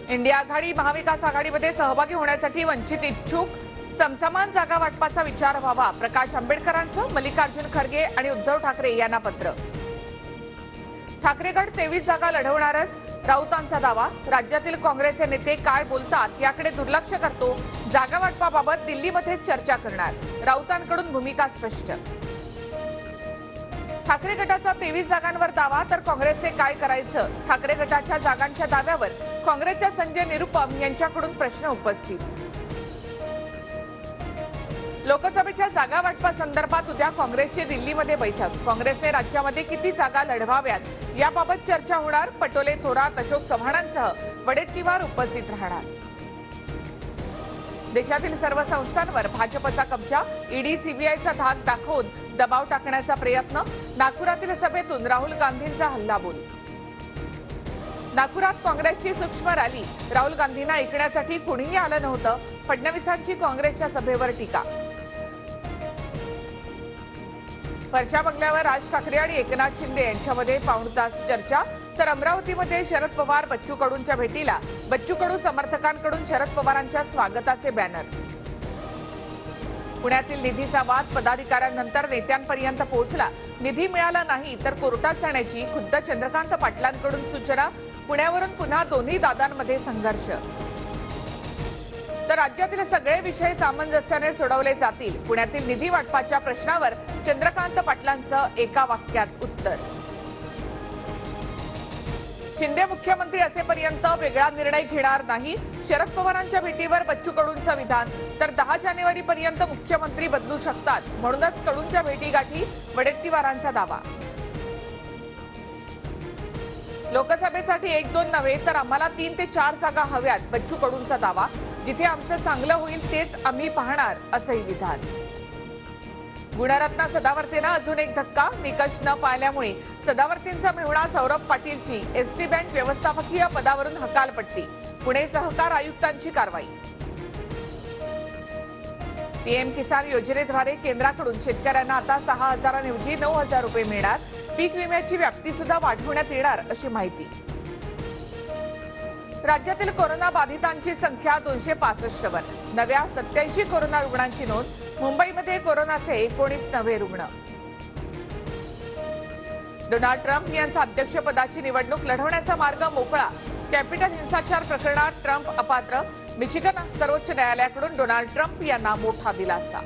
India आघाडी महाविकास आघाडीमध्ये सहभागी होण्यासाठी वंचित इच्छुक समसमान जागा वाटपाचा विचार व्हावा. प्रकाश आंबेडकरांचं मल्लिकार्जुन खरगे आणि उद्धव ठाकरे यांना पत्र. ठाकरे गट 23 जागा लढवणारच, राऊतांचा दावा. राज्यातील काँग्रेसचे नेते काय बोलतात याकडे दुर्लक्ष करतो. जागा वाटपाबाबत दिल्लीमध्ये चर्चा करणार, राऊतांकडून भूमिका स्पष्ट. ठाकरे गटाचा 23 जागांवर दावा, तर काँग्रेसने काय करायचं? ठाकरे गटाच्या जागांच्या दाव्यावर काँग्रेसच्या संजय निरुपम यांच्याकडून प्रश्न उपस्थित. लोकसभेच्या जागा वाटपासंदर्भात उद्या काँग्रेसची दिल्लीमध्ये बैठक. काँग्रेसने राज्यामध्ये किती जागा लढवाव्यात याबाबत चर्चा होणार. पटोले, थोरात, अशोक चव्हाणांसह वडेट्टीवार उपस्थित राहणार. देशातील सर्व संस्थांवर भाजपचा कब्जा. ईडी, सीबीआयचा धाक दाखवून दबाव टाकण्याचा प्रयत्न. नागपुरातील सभेतून राहुल गांधींचा हल्लाबोल. नागपुरात काँग्रेसची सूक्ष्म रॅली. राहुल गांधींना ऐकण्यासाठी कुणीही आलं नव्हतं. फडणवीसांची काँग्रेसच्या सभेवर टीका. वर्षा बंगल्यावर राज ठाकरे आणि एकनाथ शिंदे यांच्यामध्ये पाऊण तास चर्चा. तर अमरावतीमध्ये शरद पवार बच्चू कडूंच्या भेटीला. बच्चू कडू समर्थकांकडून शरद पवारांच्या स्वागताचे बॅनर. पुण्यातील निधीचा वाद. पदाधिकाऱ्यांनंतर नेत्यांपर्यंत पोहोचला. निधी मिळाला नाही तर कोर्टात जाण्याची खुद्द चंद्रकांत पाटलांकडून सूचना. पुण्यावरून पुन्हा दोन्ही दादांमध्ये संघर्ष. तर राज्यातील सगळे विषय सामंजस्याने सोडवले जातील. पुण्यातील निधी वाटपाच्या प्रश्नावर चंद्रकांत पाटलांचं एका वाक्यात उत्तर. शिंदे मुख्यमंत्री असेपर्यंत वेगळा निर्णय घेणार नाही. शरद पवारांच्या भेटीवर बच्चू कडूंचं विधान. तर 10 जानेवारीपर्यंत मुख्यमंत्री बदलू शकतात, म्हणूनच कडूंच्या भेटीगाठी. वडेट्टीवारांचा दावा. लोकसभेसाठी 1-2 नव्हे तर आम्हाला 3 ते 4 जागा हव्यात. बच्चू कडूंचा दावा. जिथे आमचं चांगलं होईल तेच आम्ही पाहणार, असंही विधान. गुणरत्न सदावर्तेंना अजून एक धक्का. निकष न पाळल्यामुळे सदावर्तेंचा मेहुणा सौरभ पाटीलची एसटी बँक व्यवस्थापकीय पदावरून हकालपट्टी. पुणे सहकार आयुक्तांची कारवाई. पीएम किसान योजनेद्वारे केंद्राकडून शेतकऱ्यांना आता 6,000 ऐवजी 9,000 रुपये मिळणार. पीक विम्याची व्याप्ती सुद्धा वाढवण्यात येणार, अशी माहिती. राज्यातील कोरोना बाधितांची संख्या 265 वर. नव्या 87 कोरोना रुग्णांची नोंद. मुंबईमध्ये कोरोनाचे 19 नवे रुग्ण. डोनाल्ड ट्रम्प यांचा अध्यक्षपदाची निवडणूक लढवण्याचा मार्ग मोकळा. कॅपिटल हिंसाचार प्रकरणात ट्रम्प अपात्र. मिशिगन सर्वोच्च न्यायालयाकडून डोनाल्ड ट्रम्प यांना मोठा दिलासा.